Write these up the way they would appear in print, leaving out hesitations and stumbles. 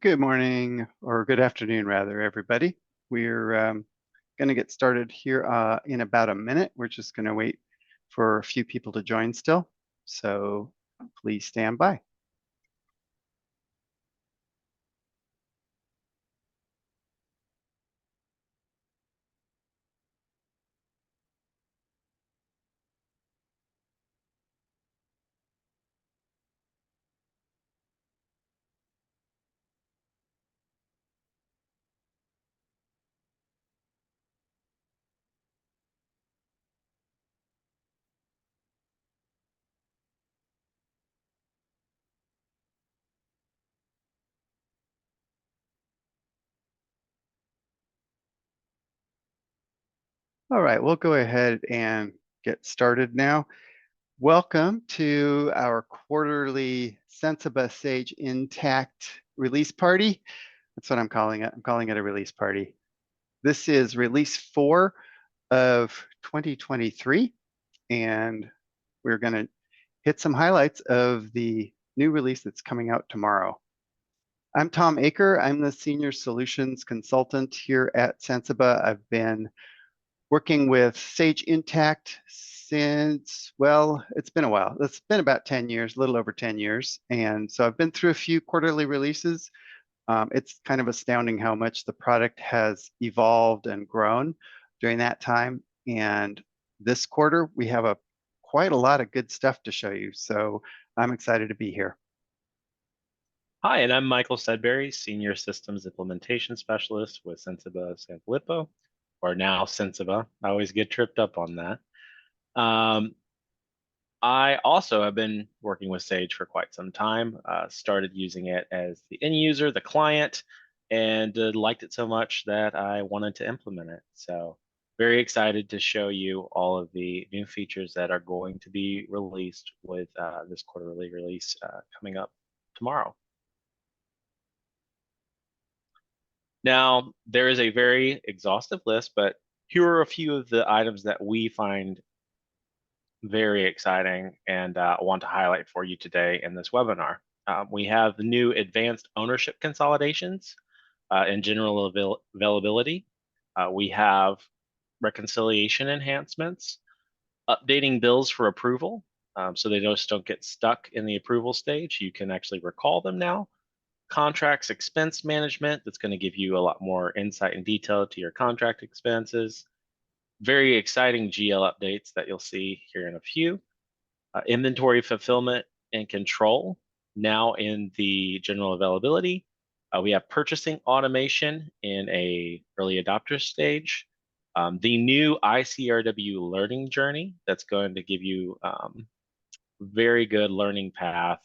Good morning, or good afternoon, rather, everybody. We're going to get started here in about a minute. We're just going to wait for a few people to join still. So please stand by. All right, we'll go ahead and get started now. Welcome to our quarterly Sensiba Sage Intacct release party. That's what I'm calling it. I'm calling it a release party. This is release 4 of 2023, and we're going to hit some highlights of the new release that's coming out tomorrow. I'm Tom Aker. I'm the Senior Solutions Consultant here at Sensiba. I've been working with Sage Intacct since, well, it's been a while. It's been about 10 years, a little over 10 years. And so I've been through a few quarterly releases. It's kind of astounding how much the product has evolved and grown during that time. And this quarter, we have quite a lot of good stuff to show you. So I'm excited to be here. Hi, and I'm Michael Sudbury, Senior Systems Implementation Specialist with Sensiba San Filippo, or now Sensiba. I always get tripped up on that. I also have been working with Sage for quite some time, started using it as the end user, the client, and liked it so much that I wanted to implement it. So very excited to show you all of the new features that are going to be released with this quarterly release coming up tomorrow. Now, there is a very exhaustive list, but here are a few of the items that we find very exciting and want to highlight for you today in this webinar. We have the new advanced ownership consolidations and general availability. We have reconciliation enhancements, updating bills for approval, so they just don't get stuck in the approval stage. You can actually recall them now. Contracts expense management, that's going to give you a lot more insight and detail to your contract expenses. Very exciting GL updates that you'll see here in a few. Inventory fulfillment and control, now in the general availability. We have purchasing automation in a early adopter stage. The new ICRW learning journey, that's going to give you very good learning path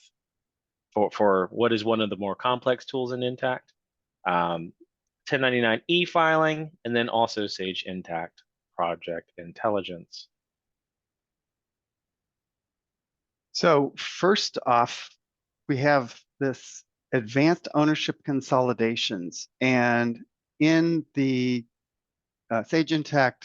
for what is one of the more complex tools in Intacct, 1099 e-filing, and then also Sage Intacct Project Intelligence. So first off, we have this advanced ownership consolidations. And in the Sage Intacct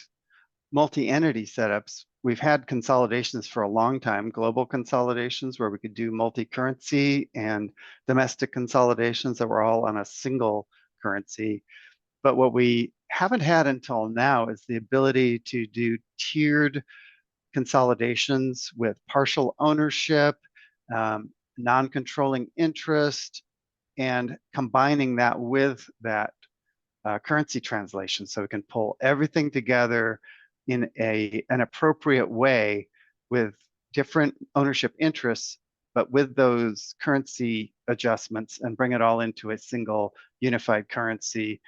multi-entity setups, we've had consolidations for a long time, global consolidations where we could do multi-currency and domestic consolidations that were all on a single currency. But what we haven't had until now is the ability to do tiered consolidations with partial ownership, non-controlling interest, and combining that with that currency translation. So we can pull everything together in an appropriate way with different ownership interests, but with those currency adjustments, and bring it all into a single unified currency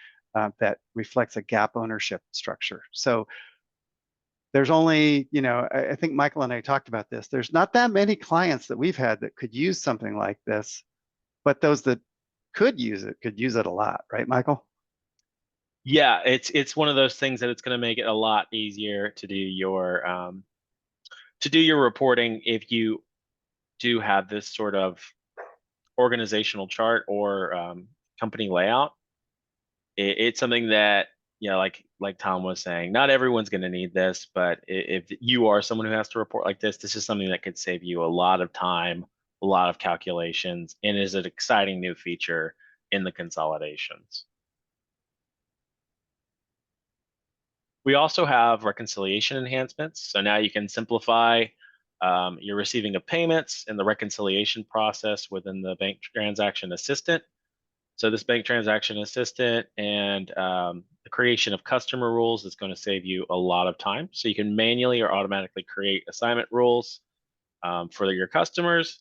that reflects a gap ownership structure. So there's only, I think Michael and I talked about this. There's not that many clients that we've had that could use something like this, but those that could use it a lot, right, Michael? Yeah, it's one of those things that it's going to make it a lot easier to do your reporting if you do have this sort of organizational chart or company layout. It's something that, like Tom was saying, not everyone's going to need this, but if you are someone who has to report like this is something that could save you a lot of time, a lot of calculations, and is an exciting new feature in the consolidations. We also have reconciliation enhancements. So now you can simplify your receiving of payments and the reconciliation process within the bank transaction assistant. So this bank transaction assistant and the creation of customer rules is going to save you a lot of time. So you can manually or automatically create assignment rules for your customers.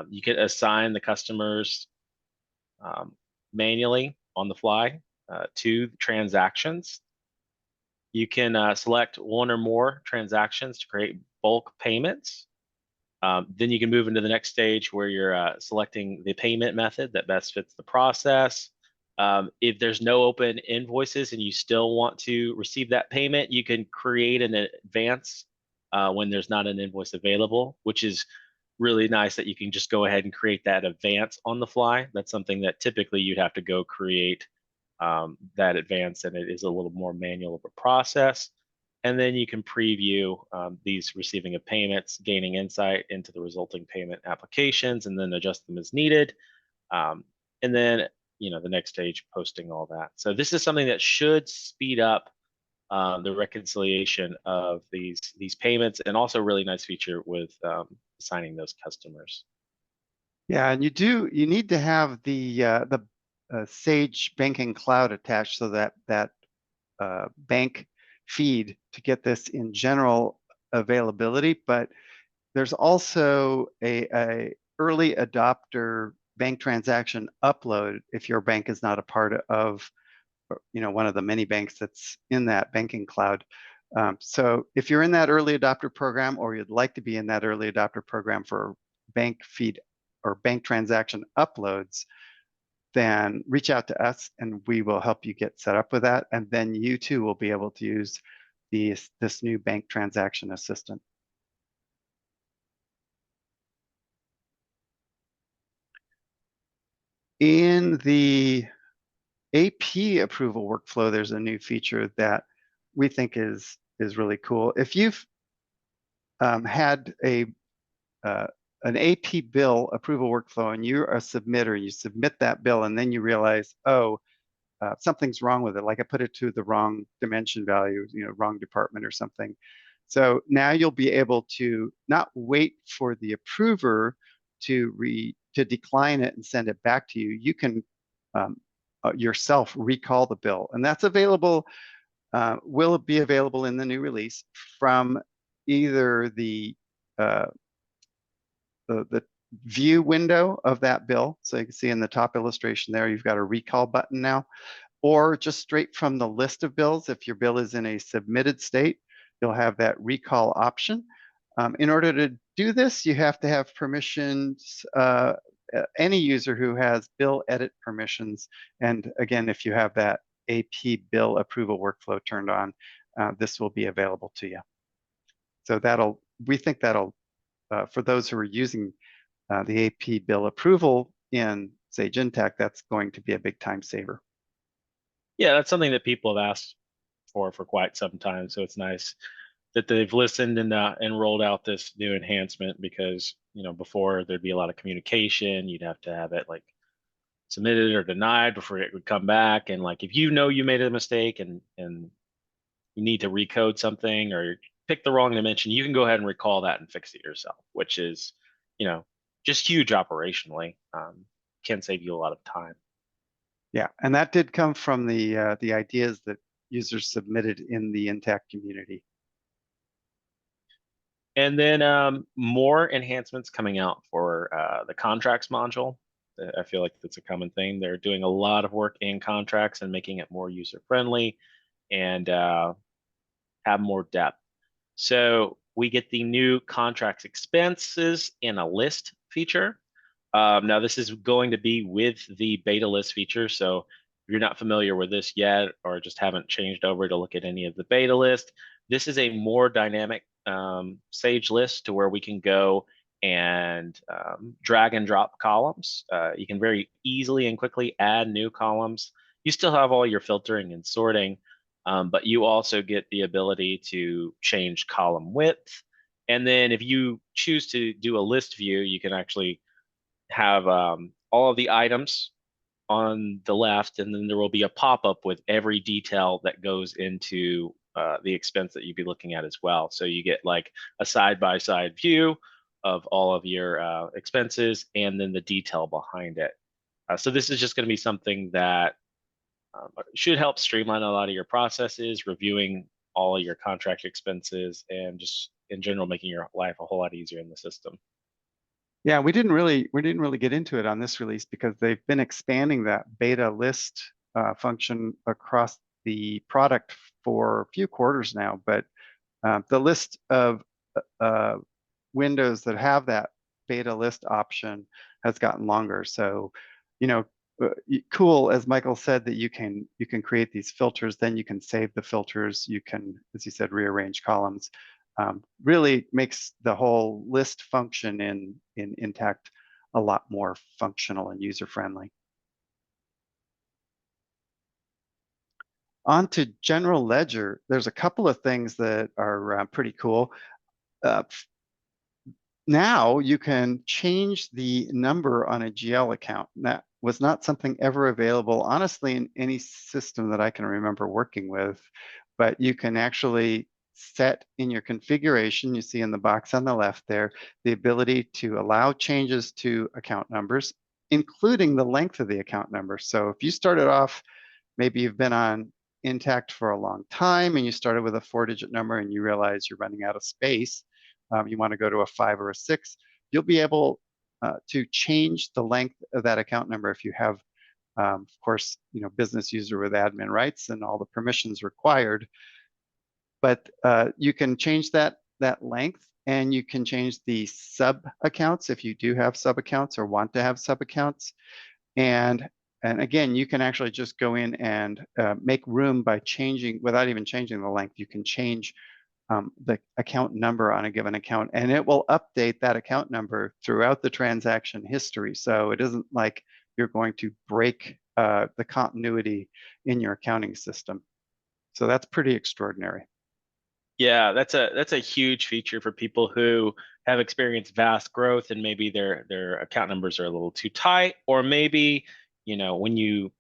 You can assign the customers manually on the fly to transactions. You can select one or more transactions to create bulk payments. Then you can move into the next stage where you're selecting the payment method that best fits the process. If there's no open invoices and you still want to receive that payment, you can create an advance when there's not an invoice available, which is really nice that you can just go ahead and create that advance on the fly. That's something that typically you'd have to go create that advance, and it is a little more manual of a process. And then you can preview these receiving of payments, gaining insight into the resulting payment applications, and then adjust them as needed. And then, the next stage, posting all that. So this is something that should speed up the reconciliation of these payments, and also a really nice feature with assigning those customers. Yeah, and you need to have the Sage Banking Cloud attached, so that bank feed to get this in general availability. But there's also a early adopter bank transaction upload if your bank is not a part of one of the many banks that's in that banking cloud. So if you're in that early adopter program, or you'd like to be in that early adopter program for bank feed or bank transaction uploads, then reach out to us and we will help you get set up with that. And then you too will be able to use this new bank transaction assistant. In the AP approval workflow, there's a new feature that we think is really cool. If you've had an AP bill approval workflow and you're a submitter, you submit that bill and then you realize, oh, something's wrong with it. Like I put it to the wrong dimension value, wrong department or something. So now you'll be able to not wait for the approver to decline it and send it back to you. You can yourself recall the bill, and that's available. Will be available in the new release from either the view window of that bill. So you can see in the top illustration there, you've got a recall button now, or just straight from the list of bills. If your bill is in a submitted state, you'll have that recall option. In order to do this, you have to have permissions, any user who has bill edit permissions. And again, if you have that AP bill approval workflow turned on, this will be available to you. So we think that'll, for those who are using the AP bill approval in Sage Intacct, that's going to be a big time saver. Yeah, that's something that people have asked for quite some time. So it's nice that they've listened and rolled out this new enhancement, because before there'd be a lot of communication. You'd have to have it like submitted or denied before it would come back. And like if you made a mistake and you need to recode something or pick the wrong dimension, you can go ahead and recall that and fix it yourself, which is just huge operationally. Can save you a lot of time. Yeah, and that did come from the ideas that users submitted in the Intacct community. And then more enhancements coming out for the contracts module. I feel like that's a common thing. They're doing a lot of work in contracts and making it more user friendly and have more depth. So we get the new contracts expenses in a list feature. Now this is going to be with the beta list feature. So if you're not familiar with this yet, or just haven't changed over to look at any of the beta list, this is a more dynamic Sage list to where we can go and drag and drop columns. You can very easily and quickly add new columns. You still have all your filtering and sorting, but you also get the ability to change column width. And then if you choose to do a list view, you can actually have all of the items on the left, and then there will be a pop-up with every detail that goes into the expense that you'd be looking at as well. So you get like a side-by-side view of all of your expenses and then the detail behind it. So this is just going to be something that should help streamline a lot of your processes, reviewing all of your contract expenses, and just in general making your life a whole lot easier in the system. Yeah, we didn't really get into it on this release because they've been expanding that beta list function across the product for a few quarters now. But the list of uh, windows that have that beta list option has gotten longer. So, you know, cool, as Michael said, that you can create these filters, then you can save the filters, you can, as you said, rearrange columns. Really makes the whole list function in Intacct a lot more functional and user friendly. On to general ledger, there's a couple of things that are pretty cool. Uh, Now you can change the number on a GL account. That was not something ever available, honestly, in any system that I can remember working with. But you can actually set in your configuration, you see in the box on the left there, the ability to allow changes to account numbers, including the length of the account number. So if you started off, maybe you've been on Intacct for a long time and you started with a 4-digit number and you realize you're running out of space, you want to go to a 5 or a 6, you'll be able to change the length of that account number if you have, of course, business user with admin rights and all the permissions required. But you can change that length, and you can change the sub accounts if you do have sub accounts or want to have sub accounts. And again, you can actually just go in and make room by changing, without even changing the length, you can change the account number on a given account, and it will update that account number throughout the transaction history. So it isn't like you're going to break the continuity in your accounting system. So that's pretty extraordinary. Yeah, that's a huge feature for people who have experienced vast growth and maybe their account numbers are a little too tight, or maybe, when you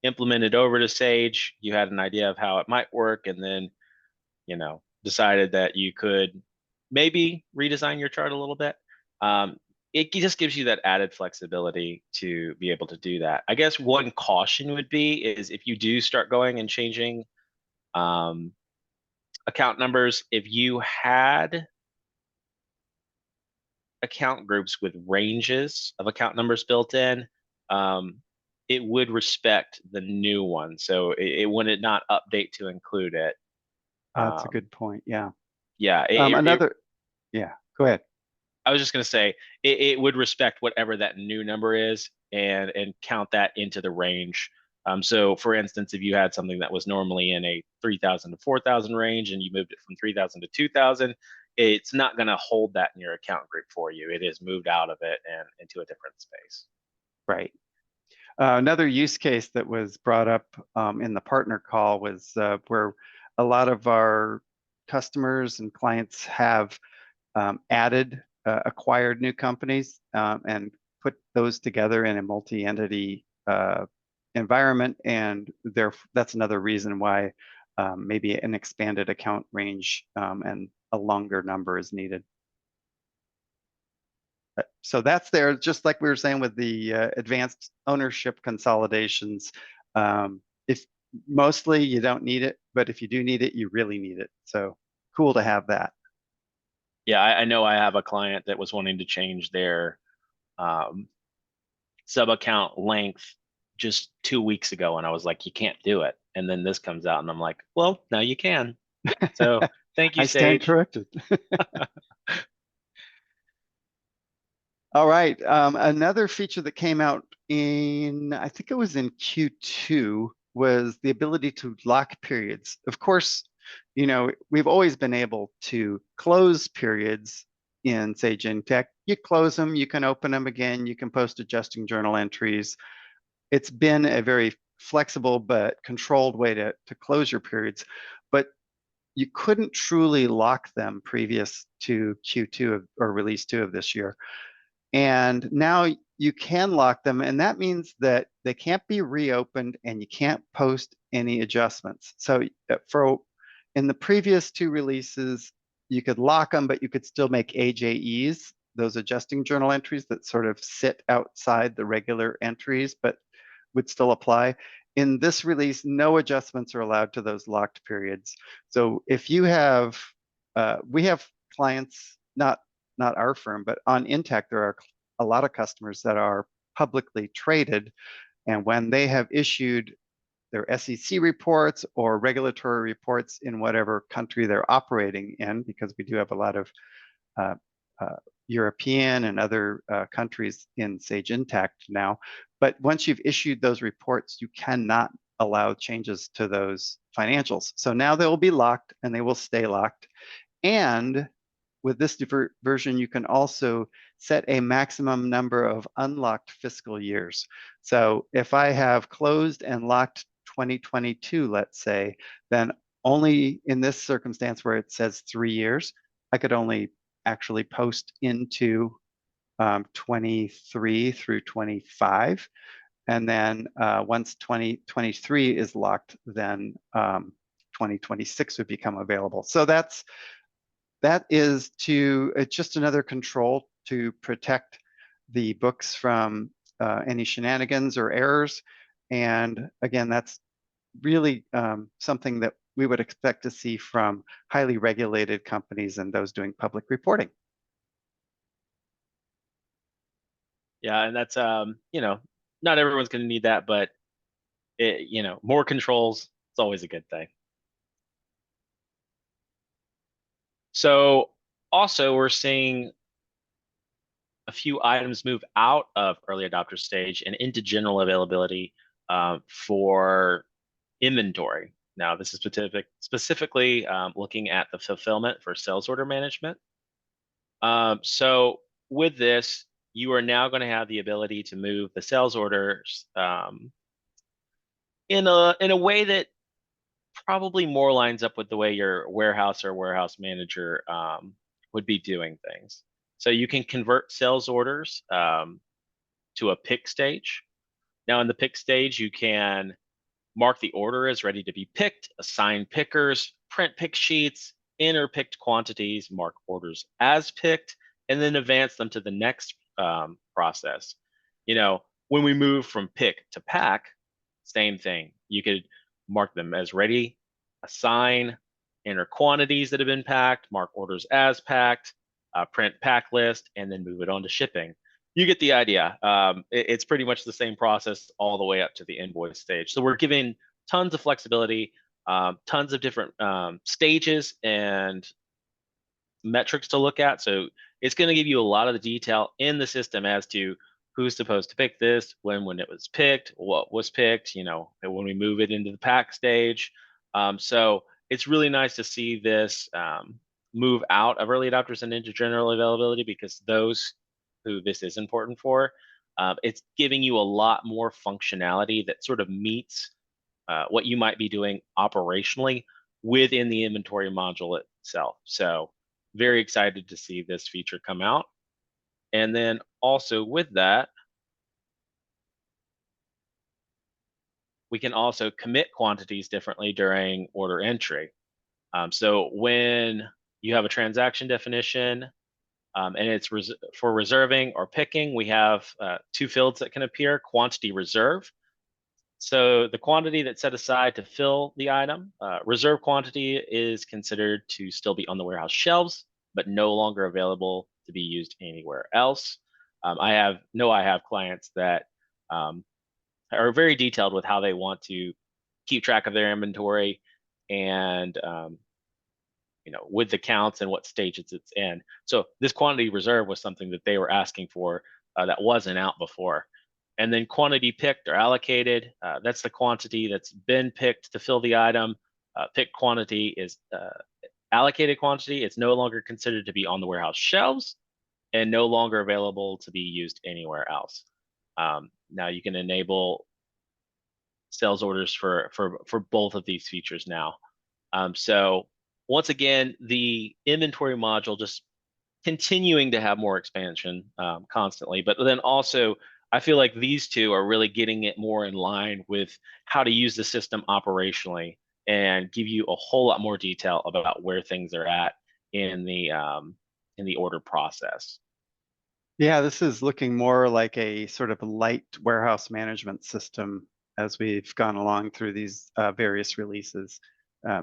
implemented over to Sage, you had an idea of how it might work, and then, decided that you could maybe redesign your chart a little bit. It just gives you that added flexibility to be able to do that. I guess one caution would be is if you do start going and changing um, account numbers, if you had account groups with ranges of account numbers built in, um, it would respect the new one. So it would not update to include it. That's a Um, good point. Yeah. yeah, Another, yeah, go ahead. I was just going to say it would respect whatever that new number is and count that into the range. So for instance, if you had something that was normally in a 3,000 to 4,000 range and you moved it from 3,000 to 2,000, it's not going to hold that in your account group for you. It is moved out of it and into a different space. Right. Another use case that was brought up in the partner call was where a lot of our customers and clients have acquired new companies and put those together in a multi-entity environment, and that's another reason why maybe an expanded account range and a longer number is needed. So that's there, just like we were saying with the advanced ownership consolidations. If mostly you don't need it, but if you do need it, you really need it. So cool to have that. Yeah, I know I have a client that was wanting to change their um, sub account length just 2 weeks ago, and I was like, you can't do it. And then this comes out, and I'm like, well, now you can. So thank you, I stand Sage. corrected. All right. Another feature that came out in, I think it was in Q2, was the ability to lock periods. Of course, we've always been able to close periods in Sage Intacct. You close them, you can open them again, you can post adjusting journal entries. It's been a very flexible but controlled way to close your periods. But you couldn't truly lock them previous to Q2 or release 2 of this year. And now you can lock them, and that means that they can't be reopened and you can't post any adjustments. So in the previous two releases, you could lock them, but you could still make AJEs, those adjusting journal entries that sort of sit outside the regular entries, but would still apply. In this release, no adjustments are allowed to those locked periods. So if you have, we have clients, not our firm, but on Intacct, there are a lot of customers that are publicly traded. And when they have issued their SEC reports or regulatory reports in whatever country they're operating in, because we do have a lot of uh, uh, European and other countries in Sage Intacct now. But once you've issued those reports, you cannot allow changes to those financials. So now they will be locked and they will stay locked. And with this version, you can also set a maximum number of unlocked fiscal years. So if I have closed and locked 2022, let's say, then only in this circumstance where it says 3 years, I could only actually post into 23 through 25. And then once 2023 is locked, then 2026 would become available. So it's just another control to protect the books from any shenanigans or errors. And again, that's really something that we would expect to see from highly regulated companies and those doing public reporting. Yeah, and that's not everyone's going to need that, but more controls, it's always a good thing. So also we're seeing a few items move out of early adopter stage and into general availability for inventory. Now, this is specifically looking at the fulfillment for sales order management. So with this, you are now going to have the ability to move the sales orders in a way that probably more lines up with the way your warehouse or warehouse manager would be doing things. So you can convert sales orders to a pick stage. Now in the pick stage, you can mark the order as ready to be picked, assign pickers, print pick sheets, enter picked quantities, mark orders as picked, and then advance them to the next process. When we move from pick to pack, same thing. You could mark them as ready, assign, enter quantities that have been packed, mark orders as packed, print pack list, and then move it on to shipping. You get the idea. It's pretty much the same process all the way up to the invoice stage. So we're giving tons of flexibility, tons of different stages and metrics to look at. So it's going to give you a lot of the detail in the system as to who's supposed to pick this, when it was picked, what was picked, when we move it into the pack stage. So it's really nice to see this move out of early adopters and into general availability, because those who this is important for, it's giving you a lot more functionality that sort of meets what you might be doing operationally within the inventory module itself. So very excited to see this feature come out. And then also with that, we can also commit quantities differently during order entry. So when you have a transaction definition and it's for reserving or picking, we have two fields that can appear: quantity reserve. So the quantity that's set aside to fill the item. Reserve quantity is considered to still be on the warehouse shelves, but no longer available to be used anywhere else. I have clients that are very detailed with how they want to keep track of their inventory and with the counts and what stage it's in. So this quantity reserve was something that they were asking for that wasn't out before. And then quantity picked or allocated, that's the quantity that's been picked to fill the item. Picked quantity is allocated quantity. It's no longer considered to be on the warehouse shelves and no longer available to be used anywhere else. Now you can enable sales orders for both of these features now. So once again, the inventory module just continuing to have more expansion constantly. But then also, I feel like these two are really getting it more in line with how to use the system operationally and give you a whole lot more detail about where things are at in the order process. Yeah, this is looking more like a sort of light warehouse management system as we've gone along through these various releases.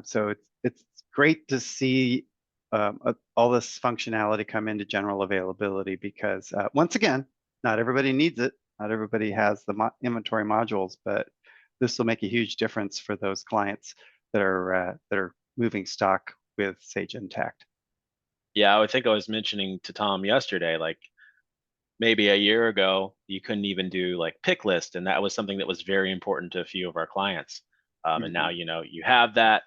So it's great to see all this functionality come into general availability because once again, not everybody needs it. Not everybody has the mo inventory modules, but this will make a huge difference for those clients that are moving stock with Sage Intacct. Yeah, I think I was mentioning to Tom yesterday, like maybe a year ago, you couldn't even do like pick list, and that was something that was very important to a few of our clients. And now Mhm. you have that.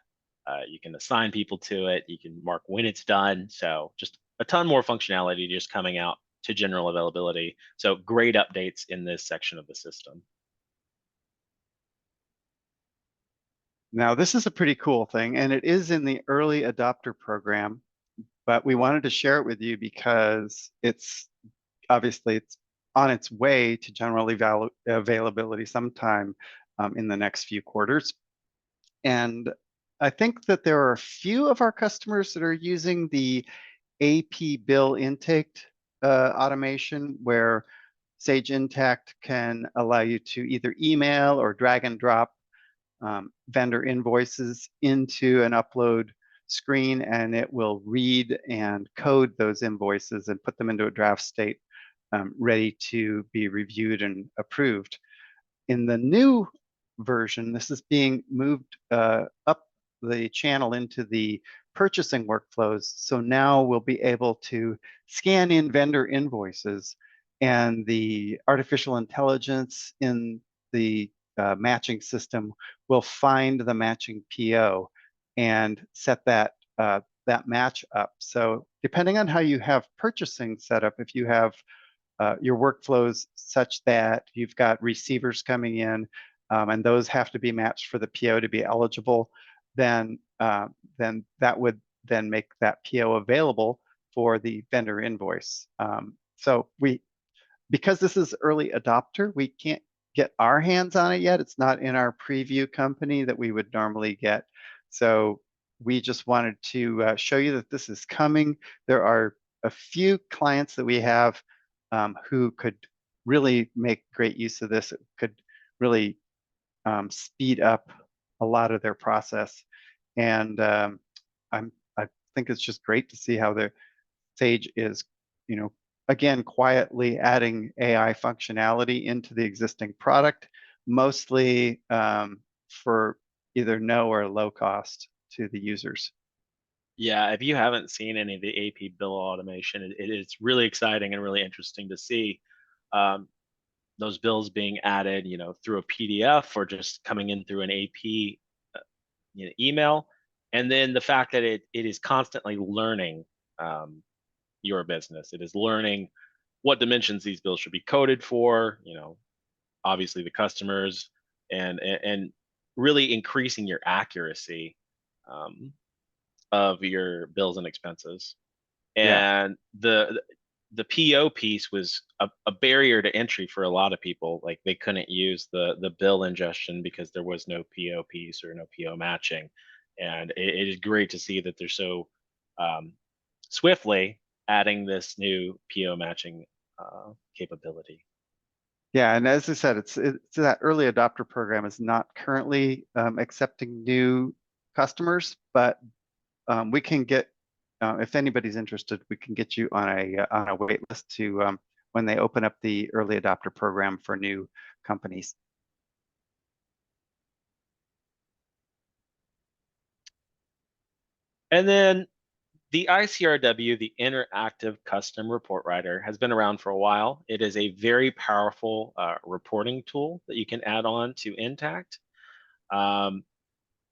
You can assign people to it. You can mark when it's done. So just a ton more functionality just coming out to general availability. So great updates in this section of the system. Now, this is a pretty cool thing, and it is in the early adopter program, but we wanted to share it with you because it's on its way to general availability sometime in the next few quarters. And I think that there are a few of our customers that are using the AP bill intake automation where Sage Intacct can allow you to either email or drag and drop vendor invoices into an upload screen, and it will read and code those invoices and put them into a draft state ready to be reviewed and approved. In the new version, this is being moved up the channel into the purchasing workflows. So now we'll be able to scan in vendor invoices, and the artificial intelligence in the matching system will find the matching PO and set that match up. So depending on how you have purchasing set up, if you have your workflows such that you've got receivers coming in, and those have to be matched for the PO to be eligible, then that would then make that PO available for the vendor invoice. So because this is early adopter, we can't get our hands on it yet. It's not in our preview company that we would normally get. So we just wanted to show you that this is coming. There are a few clients that we have who could really make great use of this. It could really speed up a lot of their process. And I think it's just great to see how the Sage is, again, quietly adding AI functionality into the existing product, mostly for either no or low cost to the users. Yeah, if you haven't seen any of the AP bill automation, it is really exciting and really interesting to see um, those bills being added, through a PDF or just coming in through an AP email. And then the fact that it is constantly learning um, your business. It is learning what dimensions these bills should be coded for, obviously the customers, and really increasing your accuracy um, of your bills and expenses. Yeah. And the PO piece was a barrier to entry for a lot of people. Like they couldn't use the bill ingestion because there was no PO piece or no PO matching. And it is great to see that they're so um, swiftly adding this new PO matching capability. Yeah, and as I said, it's that early adopter program is not currently accepting new customers, but we can get, if anybody's interested, we can get you on a wait list to when they open up the early adopter program for new companies. And then the ICRW, the Interactive Custom Report Writer, has been around for a while. It is a very powerful reporting tool that you can add on to Intacct. Um,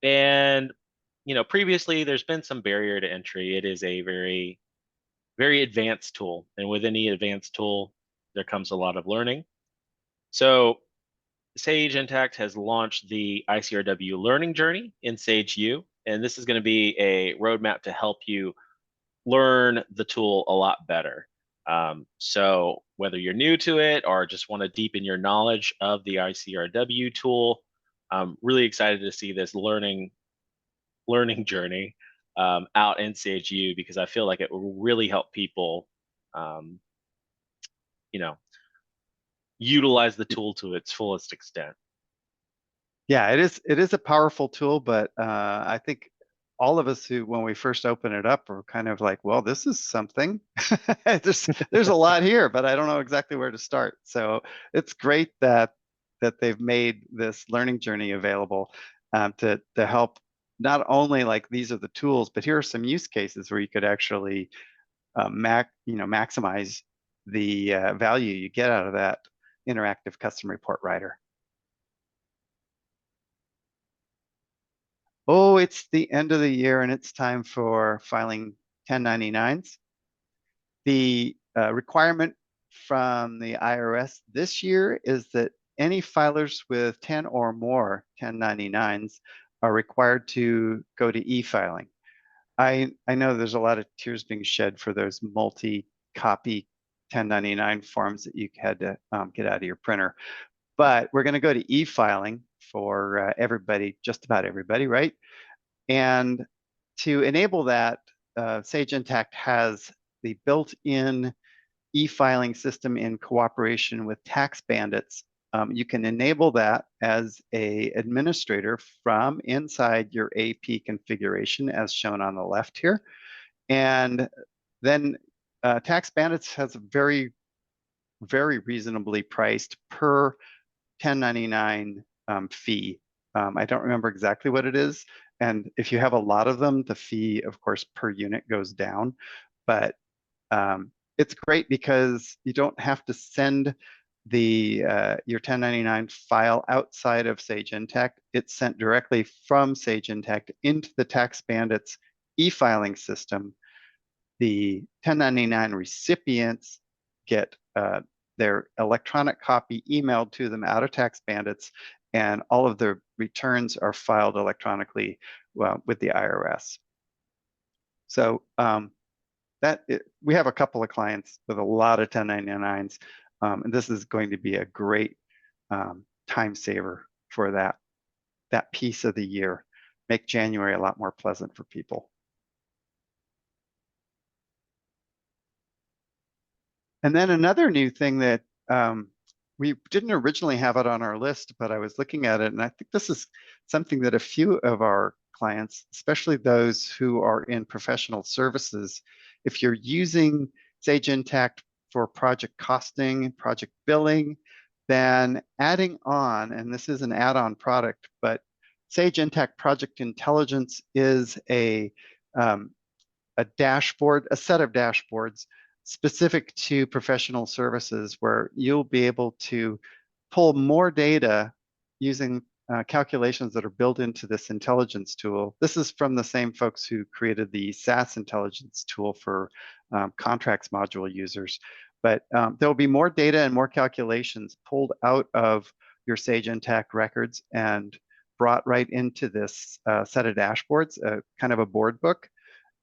and previously there's been some barrier to entry. It is a very, very advanced tool, and with any advanced tool, there comes a lot of learning. So Sage Intacct has launched the ICRW Learning Journey in Sage U, and this is going to be a roadmap to help you learn the tool a lot better. So whether you're new to it or just want to deepen your knowledge of the ICRW tool, I'm really excited to see this learning journey out in Sage U, because I feel like it will really help people, um, you know, utilize the tool to its fullest extent. Yeah, it is a powerful tool, but I think all of us who, when we first open it up, are kind of like, well, this is something. There's a lot here, but I don't know exactly where to start. So it's great that they've made this learning journey available to help not only like these are the tools, but here are some use cases where you could actually maximize the value you get out of that interactive custom report writer. Oh, it's the end of the year and it's time for filing 1099s. The requirement from the IRS this year is that any filers with 10 or more 1099s are required to go to e-filing. I know there's a lot of tears being shed for those multi-copy 1099 forms that you had to get out of your printer. But we're going to go to e-filing for everybody, just about everybody, right? And to enable that, Sage Intacct has the built-in e-filing system in cooperation with Tax Bandits. You can enable that as a administrator from inside your AP configuration, as shown on the left here. And then Tax Bandits has a very, very reasonably priced per 1099 fee. I don't remember exactly what it is. And if you have a lot of them, the fee, of course, per unit goes down. But it's great because you don't have to send your 1099 file outside of Sage Intacct. It's sent directly from Sage Intacct into the Tax Bandits e-filing system. The 1099 recipients get their electronic copy emailed to them out of Tax Bandits, and all of the returns are filed electronically with the IRS. So we have a couple of clients with a lot of 1099s, and this is going to be a great time saver for that piece of the year. Make January a lot more pleasant for people. And then another new thing that we didn't originally have it on our list, but I was looking at it, and I think this is something that a few of our clients, especially those who are in professional services, if you're using Sage Intacct for project costing, project billing, then adding on, and this is an add-on product, but Sage Intacct Project Intelligence is a dashboard, a set of dashboards specific to professional services where you'll be able to pull more data using calculations that are built into this intelligence tool. This is from the same folks who created the SaaS intelligence tool for contracts module users. But there will be more data and more calculations pulled out of your Sage Intacct records and brought right into this set of dashboards, kind of a board book.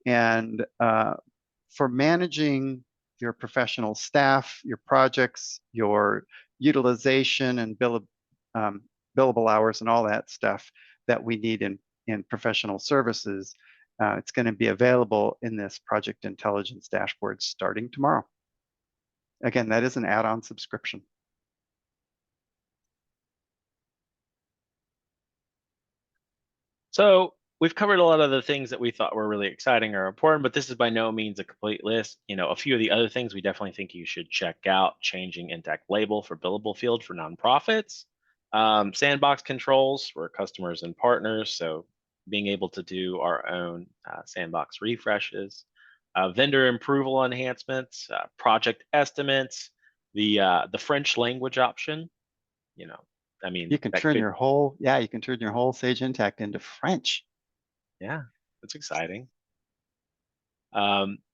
And for managing your professional staff, your projects, your utilization and billable hours and all that stuff that we need in professional services, it's going to be available in this Project Intelligence dashboard starting tomorrow. Again, that is an add-on subscription. So we've covered a lot of the things that we thought were really exciting or important, but this is by no means a complete list. A few of the other things we definitely think you should check out: changing Intacct label for billable field for nonprofits, sandbox controls for customers and partners, so being able to do our own sandbox refreshes, vendor approval enhancements, project estimates, the French language option. I mean, You can that turn could, you can turn your whole Sage Intacct into French. yeah, that's exciting.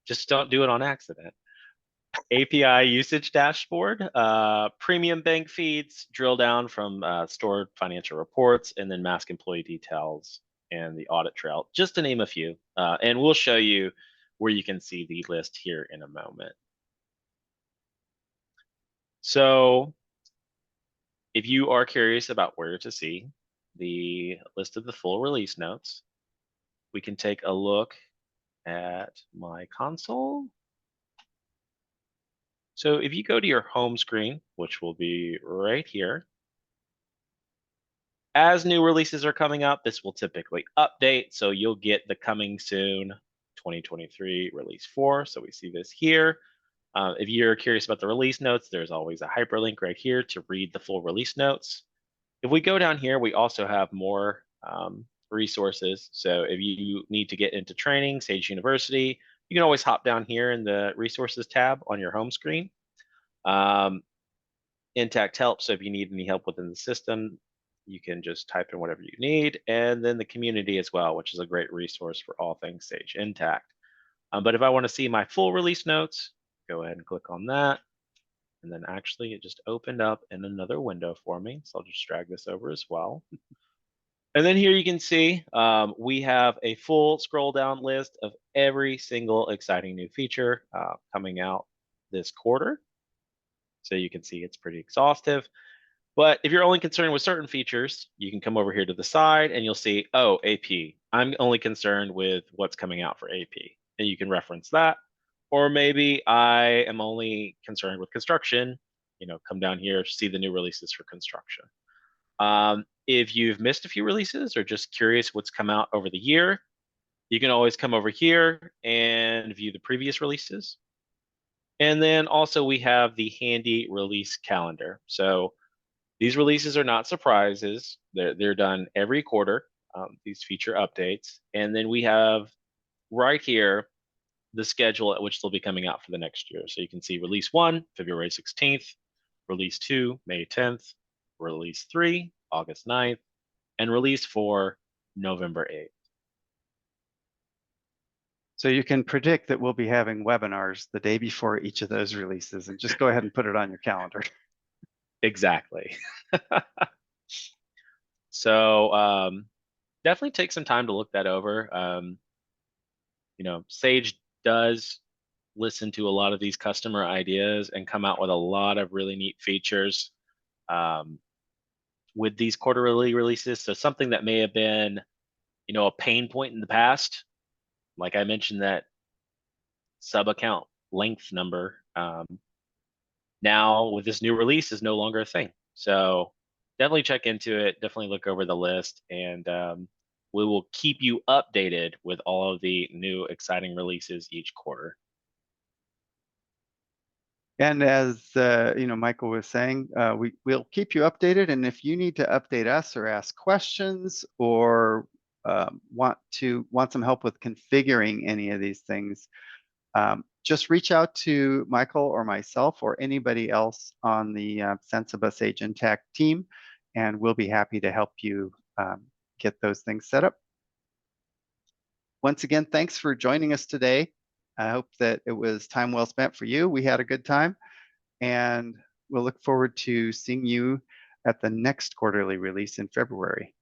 Just don't do it on accident. API usage dashboard, premium bank feeds, drill down from stored financial reports, and then mask employee details and the audit trail, just to name a few. And we'll show you where you can see the list here in a moment. So if you are curious about where to see the list of the full release notes, we can take a look at my console. So if you go to your home screen, which will be right here, as new releases are coming up, this will typically update. So you'll get the coming soon 2023 release 4. So we see this here. If you're curious about the release notes, there's always a hyperlink right here to read the full release notes. If we go down here, we also have more resources. So if you need to get into training, Sage University, you can always hop down here in the resources tab on your home screen. Intacct help. So if you need any help within the system, you can just type in whatever you need. And then the community as well, which is a great resource for all things Sage Intacct. But if I want to see my full release notes, go ahead and click on that. And then actually it just opened up in another window for me. So I'll just drag this over as well. And then here you can see we have a full scroll down list of every single exciting new feature coming out this quarter. So you can see it's pretty exhaustive. But if you're only concerned with certain features, you can come over here to the side and you'll see, oh, AP. I'm only concerned with what's coming out for AP. And you can reference that. Or maybe I am only concerned with construction. Come down here, see the new releases for construction. If you've missed a few releases or just curious what's come out over the year, you can always come over here and view the previous releases. And then also we have the handy release calendar. So these releases are not surprises. They're done every quarter, these feature updates. And then we have right here the schedule at which they'll be coming out for the next year. So you can see release 1, February 16th, release 2, May 10th, release 3, August 9th, and release 4, November 8th. So you can predict that we'll be having webinars the day before each of those releases, and just go ahead and put it on your calendar. Exactly. So definitely take some time to look that over. Sage does listen to a lot of these customer ideas and come out with a lot of really neat features with these quarterly releases. So something that may have been, a pain point in the past, like I mentioned that sub account length number, now with this new release is no longer a thing. So definitely check into it. Definitely look over the list, and we will keep you updated with all of the new exciting releases each quarter. And as Michael was saying, we'll keep you updated. And if you need to update us or ask questions or want some help with configuring any of these things, just reach out to Michael or myself or anybody else on the Sensiba Sage Intacct team, and we'll be happy to help you get those things set up. Once again, thanks for joining us today. I hope that it was time well spent for you. We had a good time, and we'll look forward to seeing you at the next quarterly release in February.